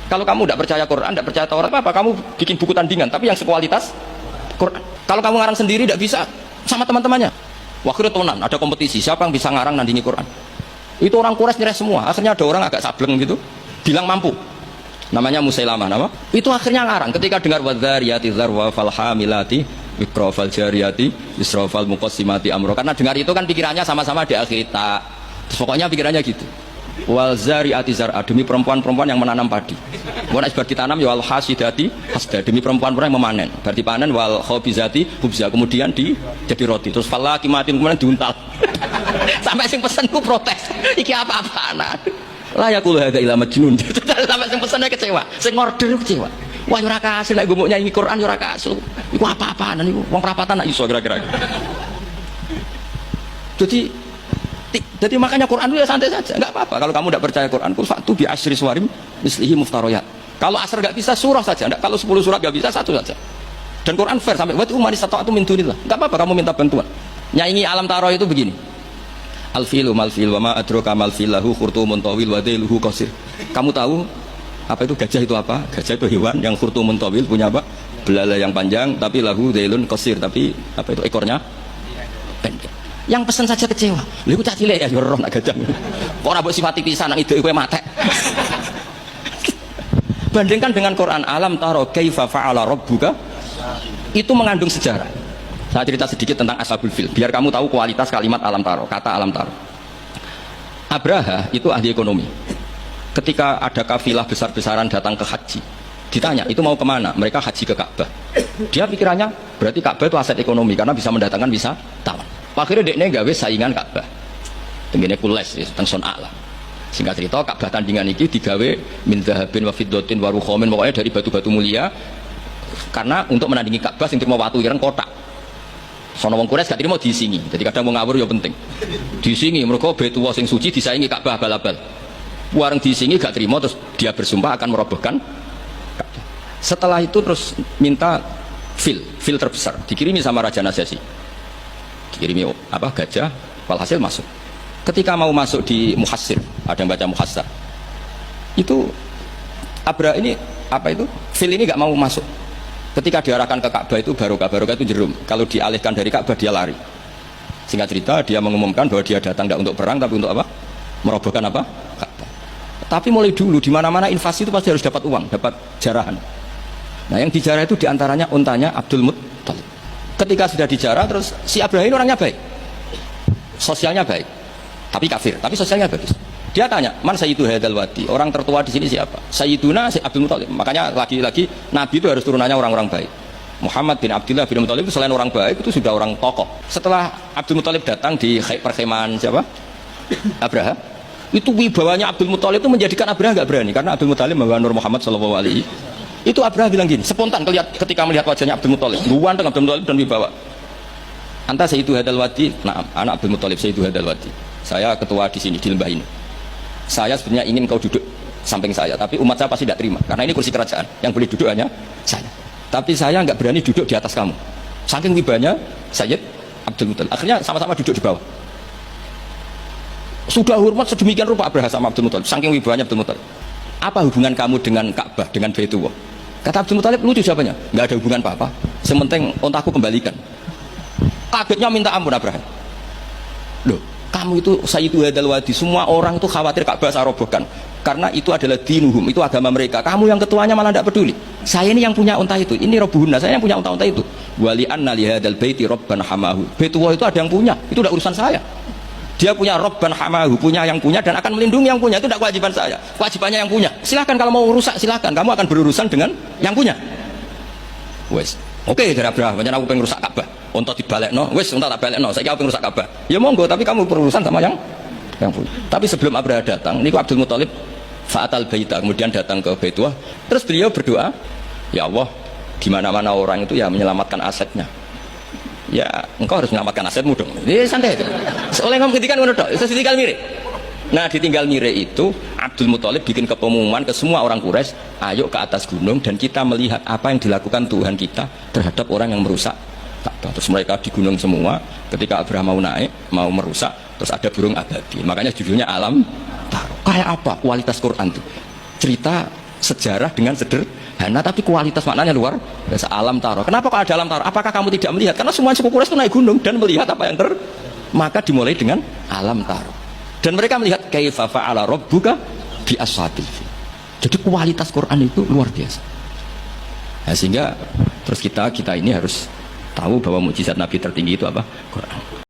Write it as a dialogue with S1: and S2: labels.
S1: Kalau kamu tidak percaya Quran, tidak percaya Taurat, apa kamu bikin buku tandingan tapi yang sekualitas Quran. Kalau kamu ngarang sendiri tidak bisa sama teman-temannya. Waktu itu ada kompetisi, siapa yang bisa ngarang nandingi Quran. Itu orang Quraisy nyerah semua. Akhirnya ada orang agak sableng gitu, bilang mampu. Namanya Musailamah, nama. Itu akhirnya ngarang ketika dengar wadzariyati dzarwa fal hamilati wiqra fal jariyati isra fal muqassimati amro. Karena dengar itu kan pikirannya sama-sama di akhir ta. Terus pokoknya pikirannya gitu. Wal zariati zar'a, demi perempuan-perempuan yang menanam padi. Mun isbar ditanam ya wal hasidati hasda, demi perempuan-perempuan yang memanen. Berarti panen wal khabizati hubza, kemudian jadi roti. Terus falakimatin kemudian diuntal. Sampai sing pesenku protes. Iki apa-apaan? Lah ya kulo hadza ila majnun. Sampai sing pesennya kecewa, sing order kecewa. Wah ora kasil nek gumuk nyanyi Quran ora kasil. Iku apa-apaan niku? Wong perapatan nak iso kira-kira. Jadi makanya Quran itu ya santai saja, nggak apa-apa. Kalau kamu tidak percaya Quran, kul fa'tu bi asyri suwarim mislihi muftaroyat. Kalau asar nggak bisa surah saja, enggak. Kalau 10 surat nggak bisa, satu saja. Dan Quran fair sampai wa manis atau min dunillah. Nggak apa-apa kamu minta bantuan. Nyanyi alam taro itu begini. Al-filu mal-fil wa ma adraka mal-fil lahu khurtumun tawil wa dailuhu qasir. Kamu tahu apa itu gajah itu apa? Gajah itu hewan yang khurtumun tawil, punya apa? Belalai yang panjang, tapi lahu dailun qasir, tapi apa itu ekornya pendek. Yang pesen saja kecewa. Lha iku cah cilik ya roh nak gajah. Kok ora mbok sifati pisan nang iduk kowe matek. Bandingkan dengan Quran, alam taro kaifa fa'ala rabbuka. Itu mengandung sejarah. Saya cerita sedikit tentang Ashabul Fil biar kamu tahu kualitas kalimat alam taro, kata alam taro. Abraha itu ahli ekonomi. Ketika ada kafilah besar-besaran datang ke haji, ditanya itu mau kemana? Mereka haji ke Ka'bah. Dia pikirannya berarti Ka'bah itu aset ekonomi karena bisa mendatangkan wisatawan. Akhirnya dekne gawe saingan Ka'bah. Tengene kules teng Son'a lah. Singkat cerita Ka'bah tandingan iki digawe min dzahabin wa fiddatin wa rukhamin, pokoknya dari batu-batu mulia. Karena untuk menandingi Ka'bah sing trimo watu ireng kotak. Sono wong Quraisy gak trimo disingi. Jadi kadang mau ngawur ya penting. Disingi mergo betuwa sing suci disaingi Ka'bah abal-abal. Wareng disingi gak trimo terus dia bersumpah akan merobohkan Ka'bah. Setelah itu terus minta fil terbesar dikirimi sama Raja Najasyi. Dikirimi apa gajah, walhasil masuk. Ketika mau masuk di Muhassir, ada yang baca Muhassar, itu Abra ini apa itu fil ini nggak mau masuk. Ketika diarahkan ke Ka'bah itu barokah itu jerum. Kalau dialihkan dari Ka'bah dia lari. Singkat cerita dia mengumumkan bahwa dia datang tidak untuk perang tapi untuk apa? Merobohkan apa? Ka'bah. Tapi mulai dulu di mana-mana invasi itu pasti harus dapat uang, dapat jarahan. Nah yang dijarah itu diantaranya untanya Abdul Muttalib. Ketika sudah dijarah terus si Abraham ini orangnya baik, sosialnya baik, tapi kafir, tapi sosialnya bagus. Dia tanya, man sayyidu hadzal wadi, orang tertua di sini siapa? Sayyiduna Abdul Muttalib. Makanya lagi-lagi Nabi itu harus turunannya orang-orang baik. Muhammad bin Abdullah bin Muttalib itu selain orang baik itu sudah orang tokoh. Setelah Abdul Muttalib datang di perkemahan siapa? Abraham. Itu wibawanya Abdul Muttalib itu menjadikan Abraham nggak berani karena Abdul Muttalib membawa Nur Muhammad sallallahu alaihi. Itu Abraham bilang gini, spontan ketika melihat wajahnya Abdul Muttalib, guanteng Abdul Muttalib dan wibawa. Anta sayyidu hadzal wadi, nah, anak Abdul Muttalib sayyidu hadzal wadi. Saya ketua di sini di lembah ini. Saya sebenarnya ingin kau duduk samping saya, tapi umat saya pasti tidak terima karena ini kursi kerajaan, yang boleh duduk hanya saya. Tapi saya nggak berani duduk di atas kamu. Saking wibanya Sayyid Abdul Muttalib. Akhirnya sama-sama duduk di bawah. Sudah hormat sedemikian rupa Abraham sama Abdul Muttalib, saking wibanya Abdul Muttalib. Apa hubungan kamu dengan Ka'bah, dengan Baitullah? Kata Abdul Muttalib, lucu jawabannya, nggak ada hubungan apa-apa. Sementing ontaku kembalikan. Kagetnya minta ampun Abraham. Loh, kamu itu sayyidu hadzal wadi, semua orang itu khawatir Ka'bah saya robohkan karena itu adalah dinuhum, itu agama mereka. Kamu yang ketuanya malah tidak peduli. Saya ini yang punya unta itu, ini robuhuna, saya yang punya unta itu. Wali anna li hadzal baiti rabban hamahu. Baitullah itu ada yang punya, itu tidak urusan saya. Dia punya Rabban hamahu, punya yang punya dan akan melindungi yang punya, itu tidak kewajiban saya, kewajibannya yang punya. Silahkan kalau mau rusak, silahkan, kamu akan berurusan dengan yang punya. Wes, oke dari Abraham, macam aku pengen rusak Ka'bah, untuk dibalik no, wes untuk tak balik no, saya pengen rusak Ka'bah. Ya monggo, tapi kamu berurusan sama yang punya. Tapi sebelum Abraham datang, ini Abdul Muttalib fa'atal baita, kemudian datang ke Baitullah, terus beliau berdoa, ya Allah, di mana-mana orang itu ya menyelamatkan asetnya. Ya engkau harus menyelamatkan asetmu dong. Ini santai itu. Oleh ngomong ketika ngono tok, itu ditinggal mirip. Nah ditinggal mirip itu Abdul Muttalib bikin pengumuman ke semua orang Quraisy, ayo ke atas gunung dan kita melihat apa yang dilakukan Tuhan kita terhadap orang yang merusak Ka'bah. Terus mereka di gunung semua. Ketika Abraham mau naik, mau merusak, terus ada burung abadi. Makanya judulnya alam taro. Kayak apa kualitas Quran itu? Cerita sejarah dengan sederhana, tapi kualitas maknanya luar biasa. Alam taro. Kenapa kok ada alam taro? Apakah kamu tidak melihat? Karena semua suku Quraisy itu naik gunung dan melihat apa yang maka dimulai dengan alam taro. Dan mereka melihat kaifa fa'ala rabbuka bi ashabil fil. Jadi kualitas Quran itu luar biasa. Nah, sehingga terus kita ini harus tahu bahwa mukjizat Nabi tertinggi itu apa? Quran.